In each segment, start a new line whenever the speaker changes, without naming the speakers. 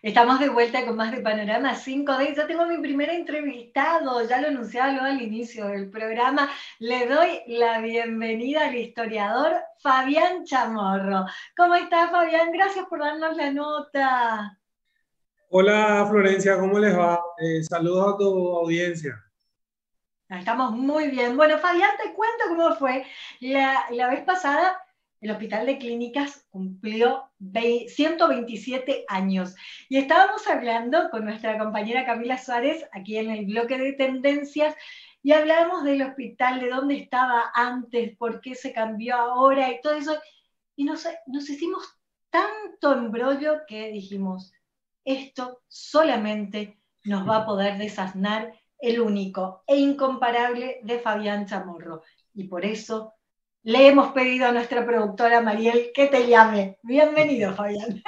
Estamos de vuelta con más de Panorama 5D. Ya tengo mi primer entrevistado, ya lo anunciaba luego al inicio del programa. Le doy la bienvenida al historiador Fabián Chamorro. ¿Cómo estás, Fabián? Gracias por darnos la nota.
Hola Florencia, ¿cómo les va? Saludos a tu audiencia.
Estamos muy bien. Bueno, Fabián, te cuento cómo fue. La vez pasada, el Hospital de Clínicas cumplió 127 años y estábamos hablando con nuestra compañera Camila Suárez aquí en el bloque de tendencias y hablábamos del hospital, de dónde estaba antes, por qué se cambió ahora y todo eso. Y nos hicimos tanto embrollo que dijimos, esto solamente nos va a poder desasnar el único e incomparable de Fabián Chamorro. Y por eso le hemos pedido a nuestra productora Mariel que te llame. Bienvenido, Fabián.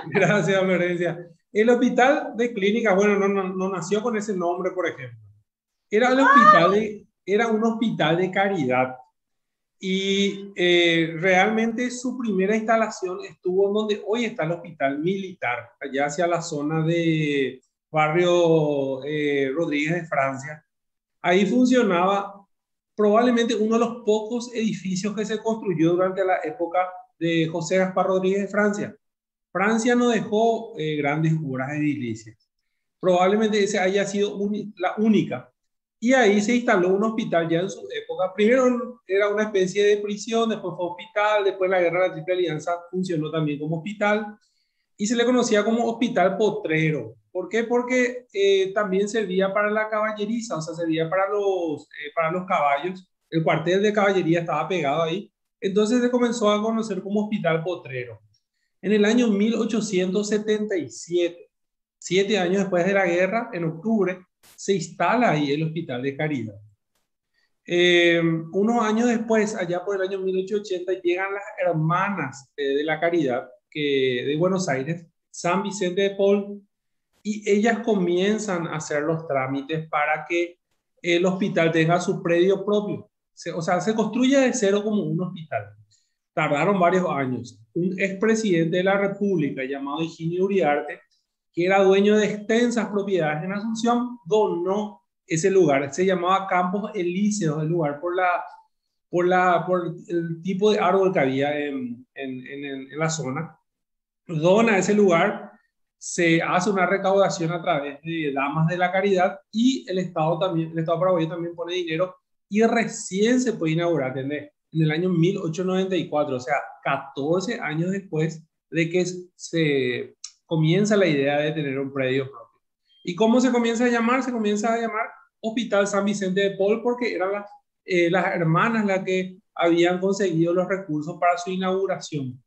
Gracias, Florencia. El Hospital de Clínicas, bueno, no nació con ese nombre, por ejemplo. Era un hospital de caridad y realmente su primera instalación estuvo donde hoy está el Hospital Militar, allá hacia la zona de Barrio Rodríguez de Francia. Ahí funcionaba probablemente uno de los pocos edificios que se construyó durante la época de José Gaspar Rodríguez de Francia. Francia no dejó grandes obras edilicias. Probablemente esa haya sido la única. Y ahí se instaló un hospital ya en su época. Primero era una especie de prisión, después fue hospital, después la Guerra de la Triple Alianza funcionó también como hospital y se le conocía como Hospital Potrero. ¿Por qué? Porque también servía para la caballeriza, o sea, servía para los caballos. El cuartel de caballería estaba pegado ahí. Entonces se comenzó a conocer como Hospital Potrero. En el año 1877, 7 años después de la guerra, en octubre, se instala ahí el Hospital de Caridad. Unos años después, allá por el año 1880, llegan las hermanas de la Caridad de Buenos Aires, San Vicente de Paul, y ellas comienzan a hacer los trámites para que el hospital tenga su predio propio. O sea, se construye de cero como un hospital. Tardaron varios años. Un expresidente de la República llamado Higinio Uriarte, que era dueño de extensas propiedades en Asunción, donó ese lugar. Se llamaba Campos Elíseos el lugar por el tipo de árbol que había en la zona. Dona ese lugar, se hace una recaudación a través de Damas de la Caridad y el Estado paraguayo también pone dinero y recién se puede inaugurar, ¿entendés? En el año 1894, o sea, 14 años después de que se comienza la idea de tener un predio propio. ¿Y cómo se comienza a llamar? Se comienza a llamar Hospital San Vicente de Paul porque eran las hermanas las que habían conseguido los recursos para su inauguración.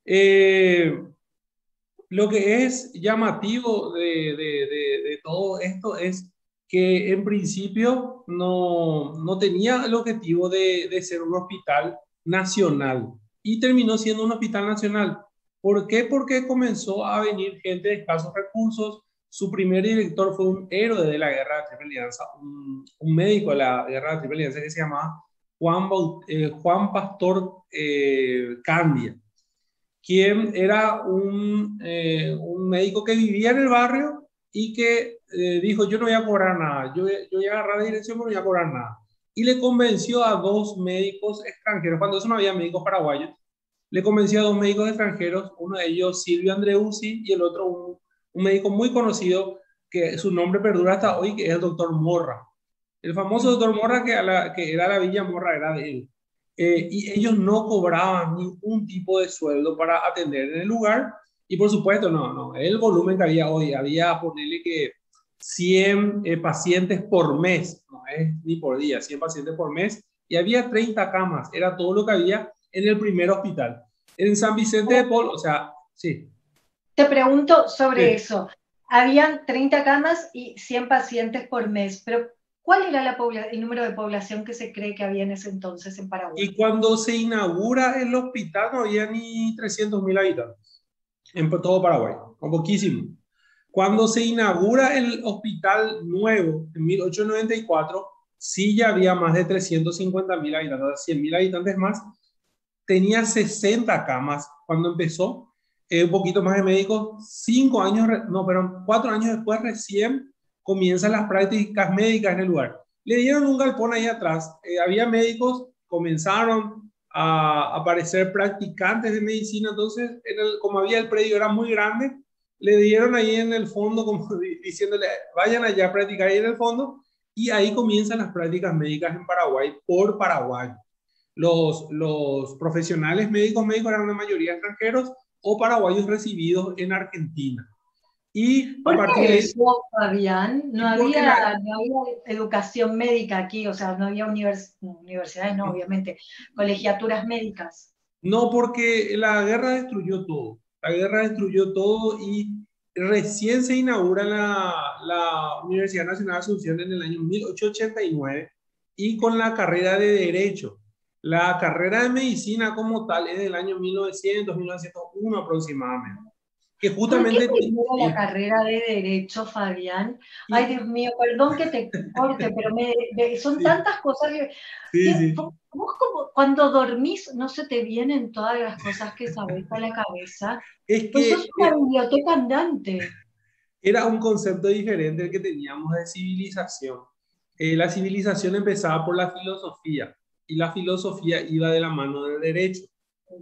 Eh, lo que es llamativo de todo esto es que en principio no tenía el objetivo de ser un hospital nacional y terminó siendo un hospital nacional. ¿Por qué? Porque comenzó a venir gente de escasos recursos. Su primer director fue un héroe de la Guerra de la Triple Alianza, un médico de la Guerra de la Triple Alianza que se llamaba Juan Pastor Candia, quien era un médico que vivía en el barrio y que dijo, yo no voy a cobrar nada, yo voy a agarrar la dirección, pero no voy a cobrar nada. Y le convenció a dos médicos extranjeros, cuando eso no había médicos paraguayos, le convenció a dos médicos extranjeros, uno de ellos Silvio Andreusi y el otro un médico muy conocido, que su nombre perdura hasta hoy, que es el doctor Morra. El famoso doctor Morra, que era la Villa Morra, era de él. Y ellos no cobraban ningún tipo de sueldo para atender en el lugar. Y por supuesto, no, el volumen que había hoy, había, ponerle que 100 pacientes por mes, no es ni por día, 100 pacientes por mes, y había 30 camas, era todo lo que había en el primer hospital. En San Vicente de Paul, o sea, sí,
Te pregunto sobre
sí.
eso. Habían 30 camas y 100 pacientes por mes, pero ¿cuál era el número de población que se cree que había en ese entonces en
Y
Paraguay?
cuando se inaugura el hospital no había ni 300.000 habitantes en todo Paraguay, con poquísimo. Cuando se inaugura el hospital nuevo en 1894, sí ya había más de 350.000 habitantes, 100.000 habitantes más. Tenía 60 camas cuando empezó un poquito más de médicos, 5 años, no, pero 4 años después recién comienzan las prácticas médicas en el lugar. Le dieron un galpón ahí atrás, había médicos, comenzaron a aparecer practicantes de medicina, entonces como había el predio era muy grande, le dieron ahí en el fondo, como diciéndole, vayan allá a practicar ahí en el fondo, y ahí comienzan las prácticas médicas en Paraguay por Paraguay. Los profesionales médicos eran la mayoría extranjeros o paraguayos recibidos en Argentina. Y a
¿Por
partir de
qué
ahí,
eso, Fabián?
y porque la,
No había educación médica aquí, o sea, no había universidades, no, obviamente, colegiaturas médicas.
no, porque la guerra destruyó todo. La guerra destruyó todo y recién se inaugura la Universidad Nacional de Asunción en el año 1889 y con la carrera de Derecho. La carrera de Medicina como tal es del año 1900, 1901 aproximadamente. Que
¿Por qué
justamente,
primero la carrera de Derecho, Fabián? Ay,
y,
Dios mío, perdón que te corte, pero son
sí,
tantas cosas
sí, sí.
vos como cuando dormís no se te vienen todas las cosas que sabés a la cabeza.
Es
Pues sos
que
una biblioteca andante.
era un concepto diferente el que teníamos de civilización. La civilización empezaba por la filosofía y la filosofía iba de la mano del derecho.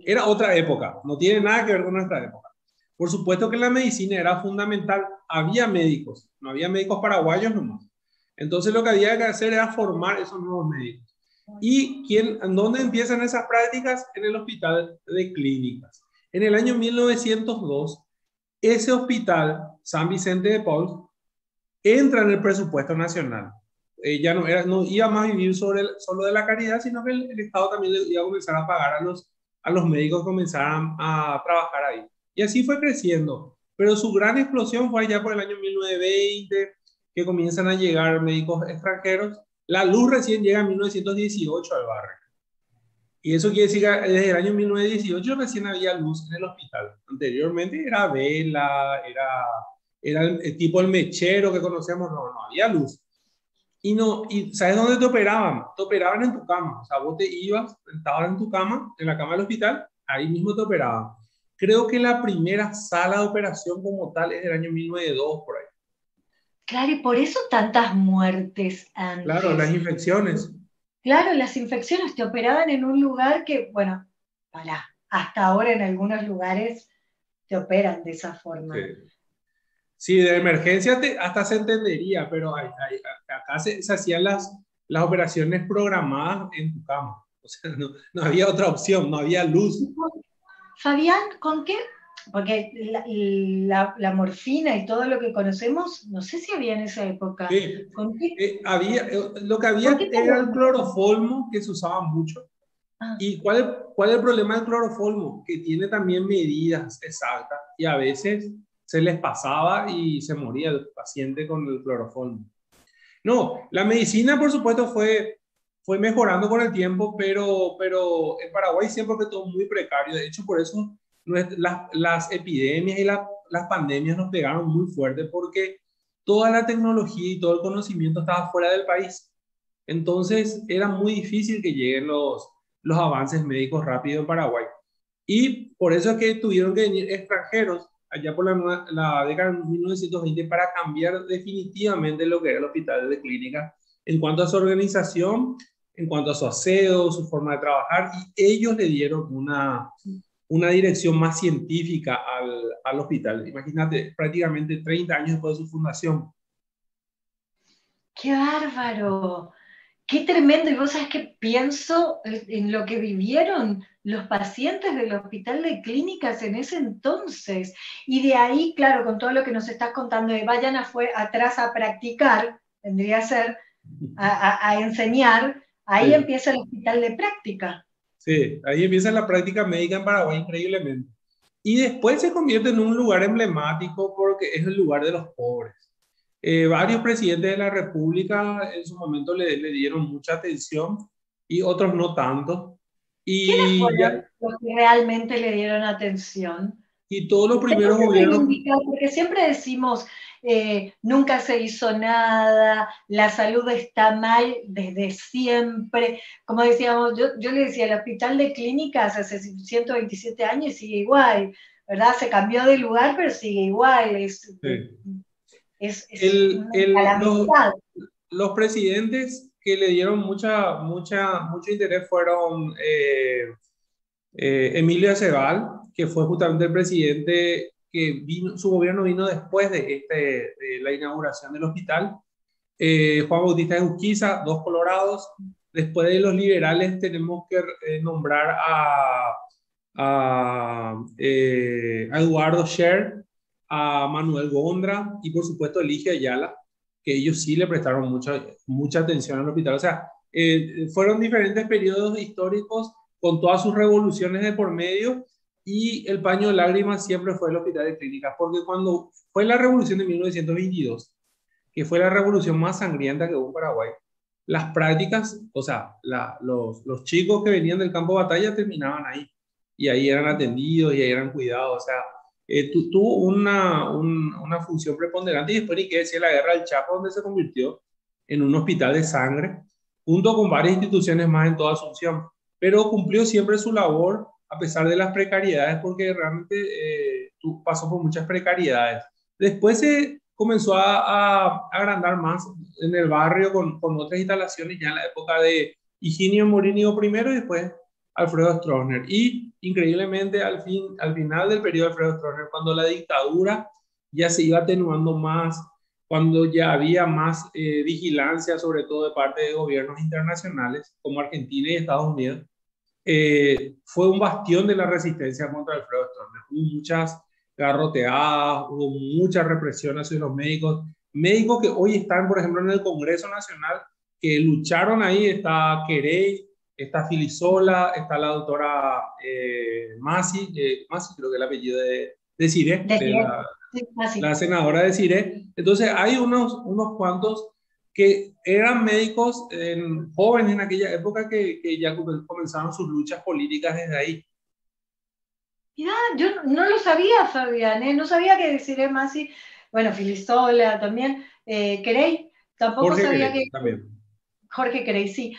Era otra época, no tiene nada que ver con nuestra época. Por supuesto que la medicina era fundamental. Había médicos, no había médicos paraguayos nomás. Entonces lo que había que hacer era formar esos nuevos médicos. ¿Y dónde empiezan esas prácticas? En el hospital de clínicas. En el año 1902, ese hospital, San Vicente de Paul, entra en el presupuesto nacional. Ya no iba más a vivir solo de la caridad, sino que el Estado también le iba a comenzar a pagar a los médicos que comenzaran a trabajar ahí. Y así fue creciendo. Pero su gran explosión fue allá por el año 1920, que comienzan a llegar médicos extranjeros. La luz recién llega en 1918 al barrio. Y eso quiere decir que desde el año 1918 recién había luz en el hospital. Anteriormente era vela, era el tipo el mechero que conocemos, no había luz. Y ¿sabes dónde te operaban? Te operaban en tu cama. O sea, vos te ibas, estabas en tu cama, en la cama del hospital, ahí mismo te operaban. Creo que la primera sala de operación como tal es del año 1902, por ahí.
Claro, y por eso tantas muertes
Claro, las
antes.
infecciones.
Claro, las infecciones te operaban en un lugar que, bueno, hasta ahora en algunos lugares te operan de esa forma.
Sí. Sí, de emergencia hasta se entendería, pero acá se hacían las operaciones programadas en tu cama. O sea, no había otra opción, no había luz.
Fabián, ¿con qué? Porque la morfina y todo lo que conocemos, no sé si había en esa época.
Sí,
¿Con qué?
lo que
¿Por
había
qué
era
te
el cloroformo que se usaba mucho.
ah,
¿Y cuál es el problema del cloroformo? Que tiene también medidas exactas y a veces se les pasaba y se moría el paciente con el cloroformo. No, la medicina, por supuesto, fue mejorando con el tiempo, pero en Paraguay siempre fue todo muy precario. De hecho, por eso las epidemias y las pandemias nos pegaron muy fuerte, porque toda la tecnología y todo el conocimiento estaba fuera del país. Entonces, era muy difícil que lleguen los avances médicos rápido en Paraguay. Y por eso es que tuvieron que venir extranjeros allá por la década de 1920 para cambiar definitivamente lo que era el hospital de clínica en cuanto a su organización, en cuanto a su aseo, su forma de trabajar, y ellos le dieron una dirección más científica al hospital. Imagínate, prácticamente 30 años después de su fundación.
¡Qué bárbaro! ¡Qué tremendo! Y vos sabés que pienso en lo que vivieron los pacientes del hospital de clínicas en ese entonces. Y de ahí, claro, con todo lo que nos estás contando, de vayan atrás a practicar, vendría a ser, a enseñar, ahí
Sí,
empieza el hospital de práctica.
sí, ahí empieza la práctica médica en Paraguay increíblemente. Y después se convierte en un lugar emblemático porque es el lugar de los pobres. Varios presidentes de la República en su momento le dieron mucha atención y otros no tanto.
¿Quiénes
Y,
fueron
ya,
los que realmente le dieron atención?
y todos los
Tenemos
primeros
que
gobiernos,
reivindicar, porque siempre decimos, nunca se hizo nada, la salud está mal desde siempre. Como decíamos, yo le decía, el hospital de clínicas hace 127 años sigue igual. ¿verdad? Se cambió de lugar, pero sigue igual,
Sí.
es una
Los,
calamidad.
los presidentes que le dieron mucho interés fueron Emilio Aceval, que fue justamente el presidente que vino, su gobierno vino después de la inauguración del hospital. Juan Bautista de Urquiza, dos colorados. Después de los liberales tenemos que nombrar a Eduardo Scher, a Manuel Gondra y por supuesto Eligio Ayala, que ellos sí le prestaron mucha atención al hospital. O sea, fueron diferentes periodos históricos con todas sus revoluciones de por medio, y el paño de lágrimas siempre fue el Hospital de Clínicas, porque cuando fue la revolución de 1922, que fue la revolución más sangrienta que hubo en Paraguay, las prácticas, o sea, los chicos que venían del campo de batalla terminaban ahí, y ahí eran atendidos y ahí eran cuidados. O sea, tuvo una función preponderante, y después ni qué decir la guerra del Chaco, donde se convirtió en un hospital de sangre, junto con varias instituciones más en toda Asunción, pero cumplió siempre su labor a pesar de las precariedades, porque realmente pasó por muchas precariedades. Después se comenzó a agrandar más en el barrio con otras instalaciones ya en la época de Higinio Morínigo primero y después Alfredo Stroessner. Y increíblemente al final del periodo de Alfredo Stroessner, cuando la dictadura ya se iba atenuando más, cuando ya había más vigilancia, sobre todo de parte de gobiernos internacionales como Argentina y Estados Unidos, fue un bastión de la resistencia contra Alfredo Stroessner. Hubo muchas garroteadas, hubo mucha represión hacia los médicos, médicos que hoy están, por ejemplo, en el Congreso Nacional, que lucharon ahí. Está Querey, está Filisola, está la doctora Masi, Masi creo que es el apellido de Cire, de
Decía, sí,
la
así.
senadora de Cire. Entonces hay unos cuantos que eran médicos jóvenes en aquella época que ya comenzaron sus luchas políticas desde ahí.
Mirá, yo no lo sabía, Fabián, ¿eh? No sabía que decir Masi, bueno, Filisola también, Querey, tampoco
Jorge
sabía
Querey
que
también.
Jorge Querey, sí.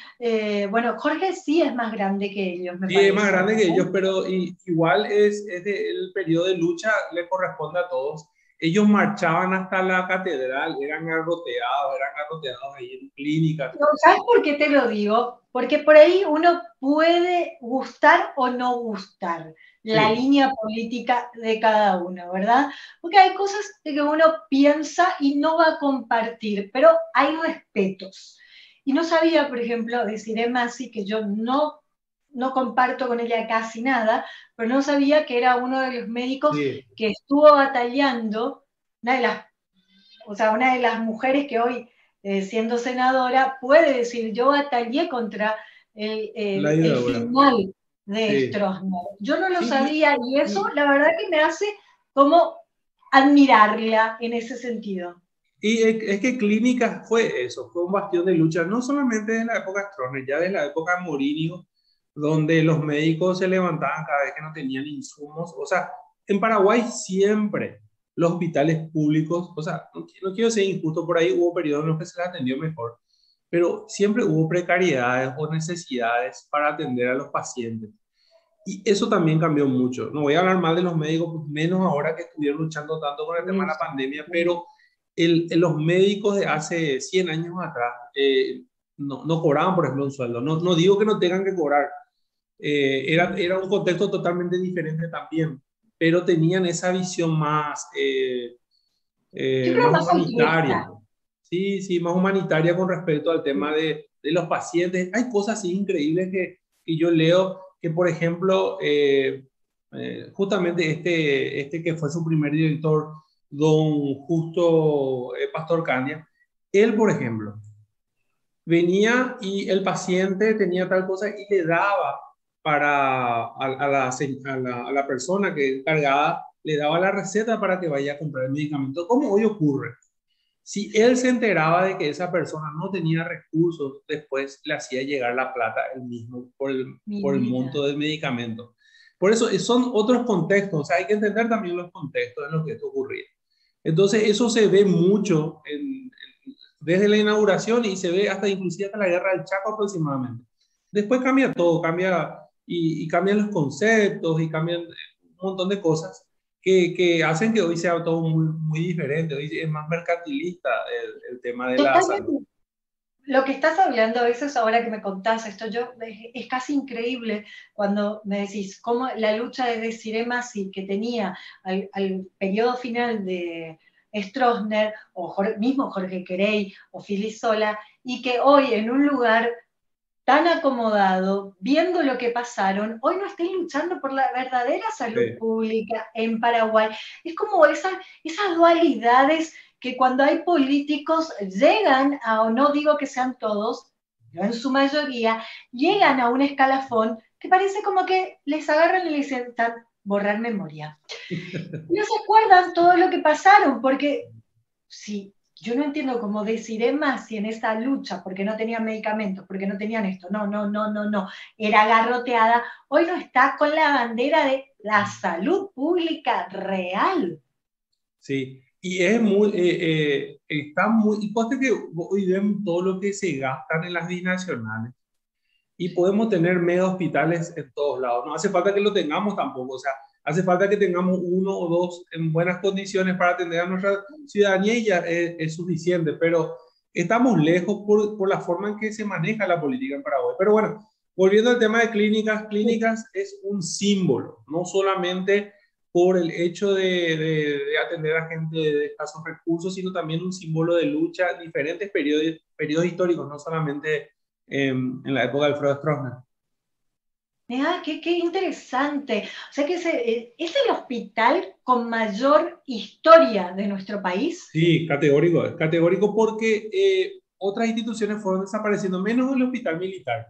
Bueno, Jorge sí es más grande que ellos, me
Sí, es más
parece,
grande que
¿no?
ellos, pero igual el periodo de lucha le corresponde a todos. Ellos marchaban hasta la catedral, eran garroteados ahí en clínicas.
No, ¿sabes por qué te lo digo? Porque por ahí uno puede gustar o no gustar la
Sí,
línea política de cada uno, ¿verdad? Porque hay cosas que uno piensa y no va a compartir, pero hay respetos. Y no sabía, por ejemplo, decir Masi, que yo no comparto con ella casi nada, pero no sabía que era uno de los médicos
sí.
que estuvo batallando, una de las, o sea, una de las mujeres que hoy, siendo senadora, puede decir, yo batallé contra
La
el
dictadura.
final de
Sí.
Stroessner. Yo no lo
Sí,
sabía y eso
y,
la verdad que me hace como admirarla en ese sentido.
y es que Clínica fue eso, fue un bastión de lucha, no solamente de la época Stroessner, ya de la época Morínigo, donde los médicos se levantaban cada vez que no tenían insumos. O sea, en Paraguay siempre los hospitales públicos, o sea, no quiero ser injusto, por ahí hubo periodos en los que se les atendió mejor, pero siempre hubo precariedades o necesidades para atender a los pacientes. Y eso también cambió mucho. No voy a hablar mal de los médicos, menos ahora que estuvieron luchando tanto con el tema de la pandemia, pero los médicos de hace 100 años atrás no cobraban, por ejemplo, un sueldo. No digo que no tengan que cobrar, era un contexto totalmente diferente también, pero tenían esa visión
Yo creo
más
más
humanitaria.
altruista.
Sí, sí, más humanitaria con respecto al tema de los pacientes. Hay cosas así increíbles que yo leo, que por ejemplo, justamente este que fue su primer director, don Justo Pastor Candia, él, por ejemplo, venía y el paciente tenía tal cosa y le daba a la persona que encargada, le daba la receta para que vaya a comprar el medicamento. ¿Cómo hoy ocurre? Si él se enteraba de que esa persona no tenía recursos, después le hacía llegar la plata él mismo
Mi
por el
vida.
monto del medicamento. Por eso son otros contextos, o sea, hay que entender también los contextos en los que esto ocurría. Entonces, eso se ve mucho desde la inauguración, y se ve hasta inclusive hasta la guerra del Chaco aproximadamente. Después cambia todo, cambia y cambian los conceptos y cambian un montón de cosas, que hacen que hoy sea todo muy, muy diferente. Hoy es más mercantilista el tema de la salud.
Totalmente. Lo que estás hablando a veces ahora que me contás esto, es casi increíble cuando me decís cómo la lucha de Desirée Massy que tenía al periodo final de Stroessner, o mismo Jorge Querey, o Phyllis Sola, y que hoy en un lugar tan acomodado, viendo lo que pasaron, hoy no estén luchando por la verdadera salud
Sí.
pública en Paraguay. Es como esas dualidades que cuando hay políticos llegan a, o no digo que sean todos, pero en su mayoría, llegan a un escalafón que parece como que les agarran y les dicen, borrar memoria. No se acuerdan todo lo que pasaron, porque si yo no entiendo cómo deciré más si en esta lucha, porque no tenían medicamentos, porque no tenían esto, no, era garroteada, hoy no está con la bandera de la salud pública real.
Sí, y es muy, está muy, y ponte que hoy vemos todo lo que se gastan en las binacionales y podemos tener mega hospitales en todos lados. No hace falta que lo tengamos tampoco, o sea, hace falta que tengamos uno o dos en buenas condiciones para atender a nuestra ciudadanía y ya es suficiente, pero estamos lejos por la forma en que se maneja la política en Paraguay. Pero bueno, volviendo al tema de clínicas, clínicas es un símbolo, no solamente por el hecho de atender a gente de escasos recursos, sino también un símbolo de lucha, diferentes periodos históricos, no solamente en la época de Alfredo Stroessner.
Mira, qué interesante. O sea que es el hospital con mayor historia de nuestro país.
Sí, categórico, es categórico porque otras instituciones fueron desapareciendo, menos el hospital militar.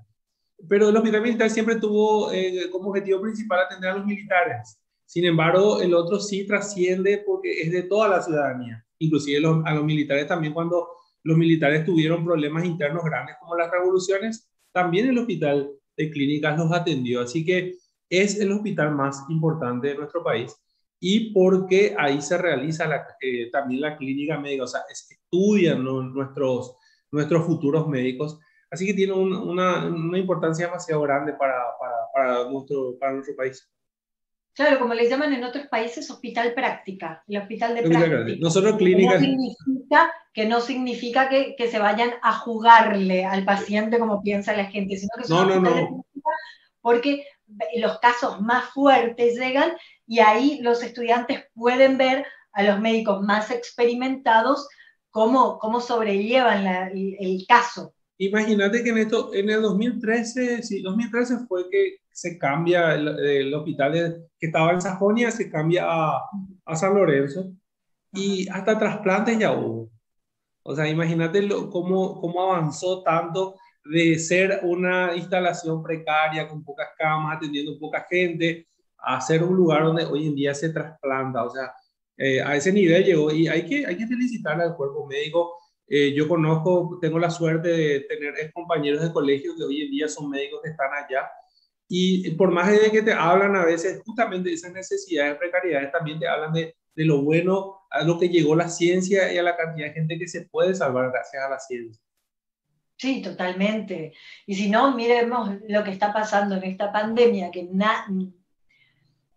Pero el hospital militar siempre tuvo como objetivo principal atender a los militares. Sin embargo, el otro sí trasciende porque es de toda la ciudadanía, inclusive a los militares también cuando los militares tuvieron problemas internos grandes como las revoluciones, también el hospital de clínicas los atendió. Así que es el hospital más importante de nuestro país y porque ahí se realiza también la clínica médica, o sea, estudian, ¿no?, nuestros futuros médicos. Así que tiene una importancia demasiado grande para nuestro país.
Claro, como le llaman en otros países, hospital práctica, el hospital de práctica.
Nosotros clínicas,
Que no significa que se vayan a jugarle al paciente como piensa la gente, sino que es un hospital de
no.
práctica porque los casos más fuertes llegan y ahí los estudiantes pueden ver a los médicos más experimentados cómo sobrellevan el caso.
Imagínate que en el 2013, sí, 2013 fue que se cambia el hospital que estaba en Sajonia, se cambia a San Lorenzo y hasta trasplantes ya hubo. O sea, imagínate cómo avanzó tanto de ser una instalación precaria con pocas camas, atendiendo poca gente, a ser un lugar donde hoy en día se trasplanta. O sea, a ese nivel llegó y hay que felicitarle al cuerpo médico. Yo conozco, tengo la suerte de tener compañeros de colegio que hoy en día son médicos que están allá. Y por más de que te hablan a veces justamente de esas necesidades, precariedades, también te hablan de lo bueno a lo que llegó la ciencia y a la cantidad de gente que se puede salvar gracias a la ciencia.
Sí, totalmente. Y si no, miremos lo que está pasando en esta pandemia, que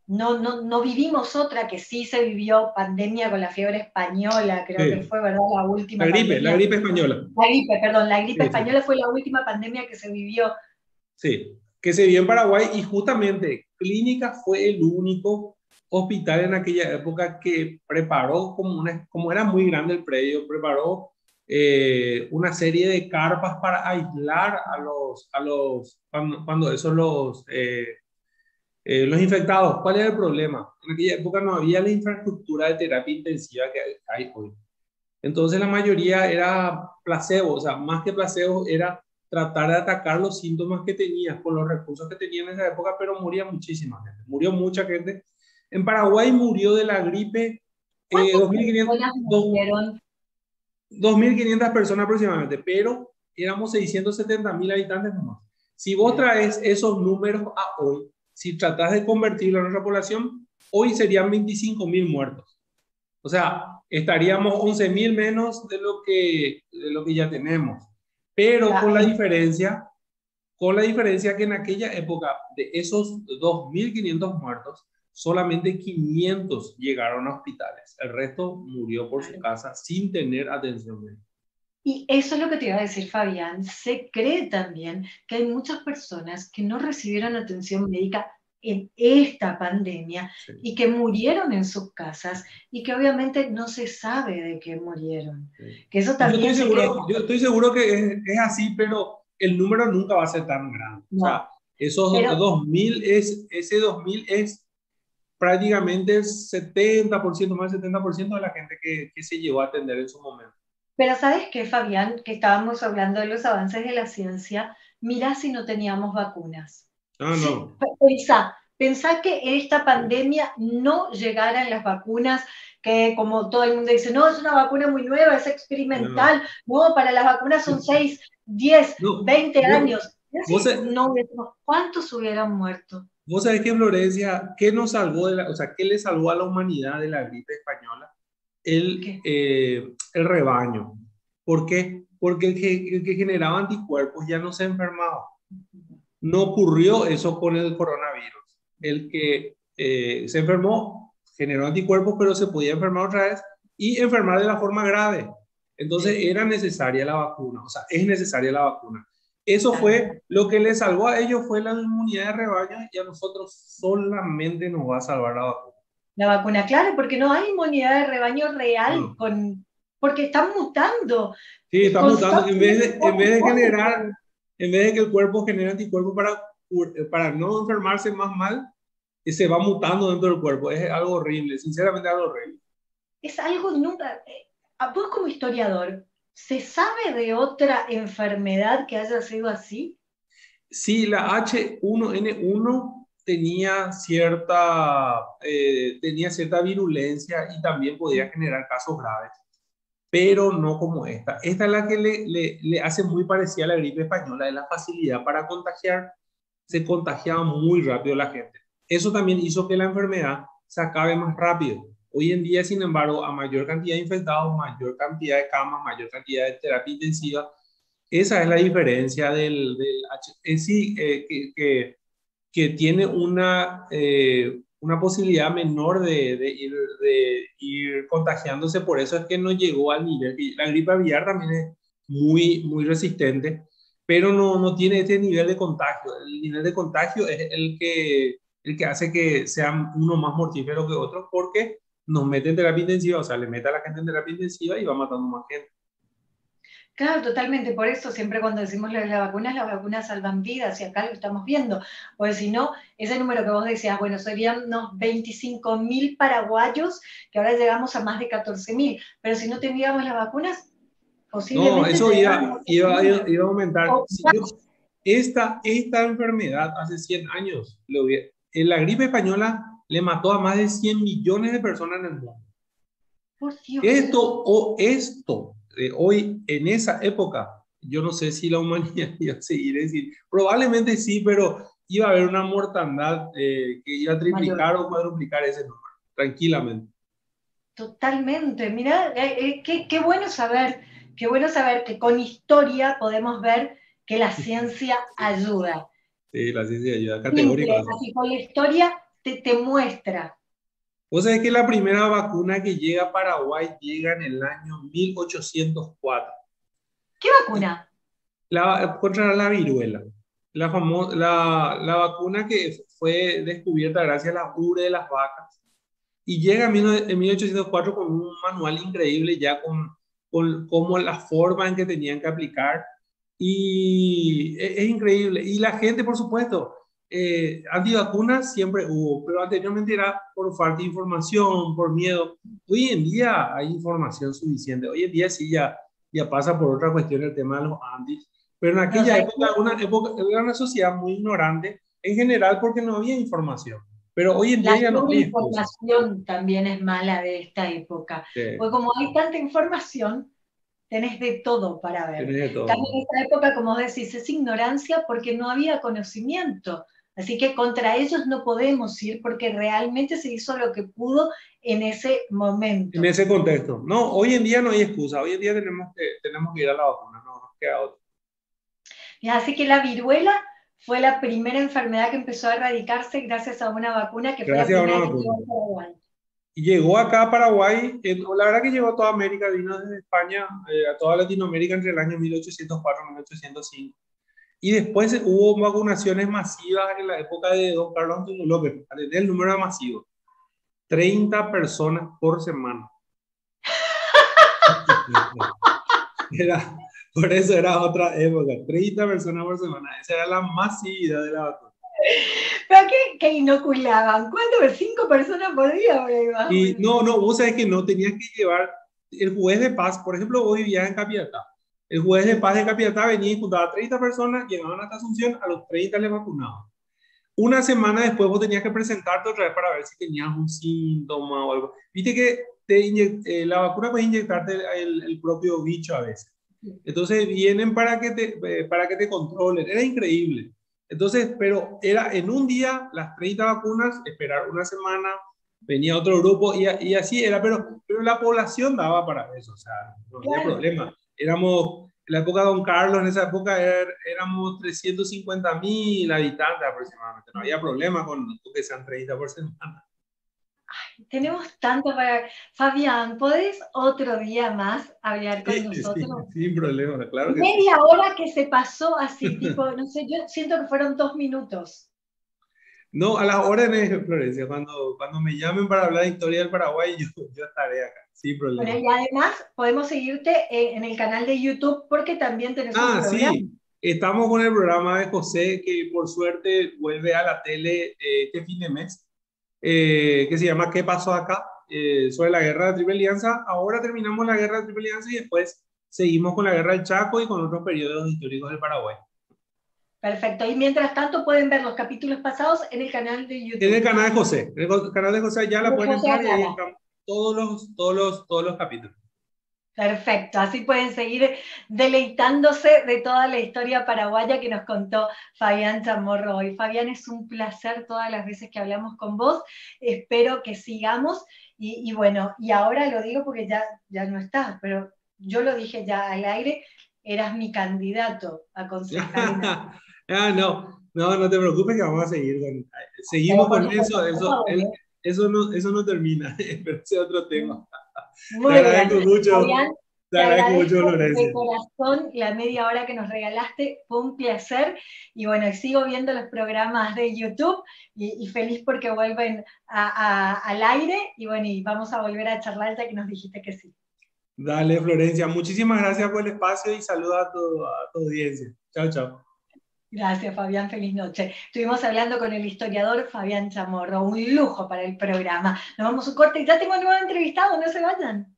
no vivimos otra que sí se vivió pandemia con la fiebre española, creo que
Sí.
fue, ¿verdad? La última
La
pandemia.
gripe española.
La gripe
Sí, sí.
española fue la última pandemia que se vivió.
Sí, que se vio en Paraguay y justamente Clínica fue el único hospital en aquella época que preparó, como era muy grande el predio, preparó una serie de carpas para aislar cuando esos los infectados. ¿Cuál era el problema? En aquella época no había la infraestructura de terapia intensiva que hay hoy. Entonces la mayoría era placebo, o sea, más que placebo era tratar de atacar los síntomas que tenías con los recursos que tenían en esa época, pero moría muchísima gente, murió mucha gente. En Paraguay murió de la gripe
¿Cuántas
2.500,
personas murieron?
2.500 personas aproximadamente, pero éramos 670.000 habitantes nomás. Si vos traes esos números a hoy, si tratás de convertirlo en nuestra población, hoy serían 25.000 muertos. O sea, estaríamos 11.000 menos de lo que ya tenemos. Pero con la diferencia que en aquella época de esos 2.500 muertos, solamente 500 llegaron a hospitales. El resto murió por su casa sin tener atención médica.
Y eso es lo que te iba a decir, Fabián. Se cree también que hay muchas personas que no recibieron atención médica en esta pandemia
Sí.
y que murieron en sus casas y que obviamente no se sabe de qué murieron.
Sí.
Que eso también
Yo estoy seguro que es así, pero el número nunca va a ser tan grande. O
no.
sea, esos
Pero
2000 ese 2000 es prácticamente el 70%, más del 70% de la gente que se llevó a atender en su momento.
Pero ¿sabes qué, Fabián? Que estábamos hablando de los avances de la ciencia. Mirá si no teníamos vacunas.
Ah,
Sí,
no.
pensá que esta pandemia no llegaran las vacunas, que como todo el mundo dice, no, es una vacuna muy nueva, es
No,
experimental, no, para las vacunas son 6, 10,
no.
20 años. Y
Vos,
así, no, ¿cuántos hubieran muerto?
vos sabés que Florencia, ¿qué nos salvó o sea, qué le salvó a la humanidad de la gripe española?
¿Qué?
El rebaño. ¿Por qué? Porque el que generaba anticuerpos ya no se enfermaba. No ocurrió eso con el coronavirus. El que se enfermó generó anticuerpos, pero se podía enfermar otra vez y enfermar de la forma grave. Entonces
Sí,
era necesaria la vacuna, o sea, es necesaria la vacuna. Eso
claro.
fue lo que les salvó a ellos, fue la inmunidad de rebaño, y a nosotros solamente nos va a salvar la vacuna.
La vacuna, claro, porque no hay inmunidad de rebaño real,
No.
porque están mutando
Sí, está mutando.
constantemente.
En vez de que el cuerpo genere anticuerpos para no enfermarse más mal, se va mutando dentro del cuerpo. Es algo horrible, sinceramente algo horrible.
Es algo nunca. A vos como historiador, ¿se sabe de otra enfermedad que haya sido así?
Sí, la H1N1 tenía cierta virulencia y también podía generar casos graves, pero no como esta. Esta es la que le hace muy parecida a la gripe española, es la facilidad para contagiar. Se contagiaba muy rápido la gente. Eso también hizo que la enfermedad se acabe más rápido. Hoy en día, sin embargo, a mayor cantidad de infectados, mayor cantidad de camas, mayor cantidad de terapia intensiva. Esa es la diferencia del sí, que tiene una posibilidad menor de ir contagiándose. Por eso es que no llegó al nivel. La gripe aviar también es muy, muy resistente, pero no tiene este nivel de contagio. El nivel de contagio es el que hace que sea uno más mortífero que otro, porque nos mete en terapia intensiva, o sea, le mete a la gente en terapia intensiva y va matando más gente.
Claro, totalmente. Por eso siempre cuando decimos las vacunas salvan vidas y acá lo estamos viendo. Porque si no, ese número que vos decías, bueno, serían unos 25.000 paraguayos, que ahora llegamos a más de 14.000. Pero si no tendríamos las vacunas,
No,
posiblemente
eso
llegáramos a ese número.
iba a aumentar.
O
Si yo,
más.
esta enfermedad hace 100 años, en la gripe española le mató a más de 100 millones de personas en el mundo.
Por Dios.
Esto, hoy, en esa época, yo no sé si la humanidad iba a seguir, es decir, probablemente sí, pero iba a haber una mortandad que iba a
Mayor.
triplicar o cuadruplicar ese número, tranquilamente.
Totalmente. Mira, qué bueno saber que con historia podemos ver que la ciencia ayuda.
Sí, la ciencia ayuda, categórico.
Simple, así con la historia te muestra.
Vos sabés que la primera vacuna que llega a Paraguay llega en el año 1804.
¿Qué vacuna?
Contra la viruela. La vacuna que fue descubierta gracias a la ubre de las vacas. Y llega en 1804 con un manual increíble, ya con cómo la forma en que tenían que aplicar. Y es increíble. Y la gente, por supuesto, antivacunas siempre hubo, pero anteriormente era por falta de información, por miedo. Hoy en día hay información suficiente. Hoy en día sí ya pasa por otra cuestión el tema de los antis. Pero en
No,
aquella época era una sociedad muy ignorante en general porque no había información. Pero hoy en día
la
ya no hay excusa.
sobreinformación también es mala de esta época. Porque como hay tanta información, tenés de todo para ver.
Tienes de
También
todo.
en esta época, como decís, es ignorancia porque no había conocimiento. Así que contra ellos no podemos ir porque realmente se hizo lo que pudo en ese
En
momento.
ese contexto. No, hoy en día no hay excusa. Hoy en día tenemos que ir a la vacuna. No nos queda otra.
Y así que la viruela fue la primera enfermedad que empezó a erradicarse gracias a una vacuna que fue la
Gracias a una
primera que
vacuna.
llegó a Paraguay.
Y llegó acá a Paraguay, la verdad que llegó a toda América, vino desde España a toda Latinoamérica entre el año 1804 y 1805. Y después hubo vacunaciones masivas en la época de don Carlos Antonio López. El número era masivo. 30 personas por semana. Era, por eso era otra época. 30 personas por semana. Esa era la masividad de la vacuna.
¿Pero qué inoculaban? ¿Cuánto? 5 personas por día, más o
Y
menos.
no, vos sabés que no tenías que llevar el juez de paz. Por ejemplo, vos vivías en Capiatá. El juez de paz de Capiatá venía y juntaba 30 personas, llegaban hasta Asunción, a los 30 les vacunaban. Una semana después vos tenías que presentarte otra vez para ver si tenías un síntoma o algo. Viste que la vacuna puede inyectarte el propio bicho a veces. Entonces vienen para que te controlen. Era increíble. Entonces, pero era en un día las 30 vacunas, esperar una semana, venía otro grupo y así era, pero la población daba para eso, o sea, no había
Claro.
problema. Éramos, en la época de Don Carlos, en esa época éramos 350.000 habitantes aproximadamente, no había problema con que sean 30 por semana.
Tenemos tanto para... Fabián, ¿podés otro día más hablar con
Sí,
nosotros?
sin problema, claro que sí.
Media hora que se pasó así, tipo, no sé, yo siento que fueron 2 minutos.
No, a las órdenes, Florencia, cuando me llamen para hablar de historia del Paraguay, yo estaré acá, sin problema.
Bueno, y además podemos seguirte en el canal de YouTube porque también tenés un
Ah,
programa.
sí, estamos con el programa de José, que por suerte vuelve a la tele este fin de mes, que se llama ¿Qué pasó acá? Sobre la guerra de Triple Alianza. Ahora terminamos la guerra de Triple Alianza y después seguimos con la guerra del Chaco y con otros periodos históricos del Paraguay.
Perfecto. Y mientras tanto pueden ver los capítulos pasados en el canal de YouTube.
En el canal de José. En el canal de José ya la pueden
José
entrar y ahí
Ayala.
están todos los capítulos.
Perfecto, así pueden seguir deleitándose de toda la historia paraguaya que nos contó Fabián Chamorro hoy. Fabián, es un placer todas las veces que hablamos con vos, espero que sigamos y bueno, y ahora lo digo porque ya no estás, pero yo lo dije ya al aire, eras mi candidato a concejal.
No te preocupes que vamos a seguir seguimos
Por
con
supuesto, por favor, ¿eh?
eso no termina, pero ese es otro tema. Te
Muy bien.
agradezco mucho,
Fabián,
te
te
agradezco mucho,
agradezco de
Florencia.
corazón la media hora que nos regalaste, fue un placer. Y bueno, sigo viendo los programas de YouTube y feliz porque vuelven al aire. Y bueno, y vamos a volver a charlar ya que nos dijiste que sí.
Dale, Florencia, muchísimas gracias por el espacio y saludos a tu audiencia. Chao, chao.
Gracias, Fabián, feliz noche. Estuvimos hablando con el historiador Fabián Chamorro, un lujo para el programa. Nos vamos a un corte y ya tengo un nuevo entrevistado, no se vayan.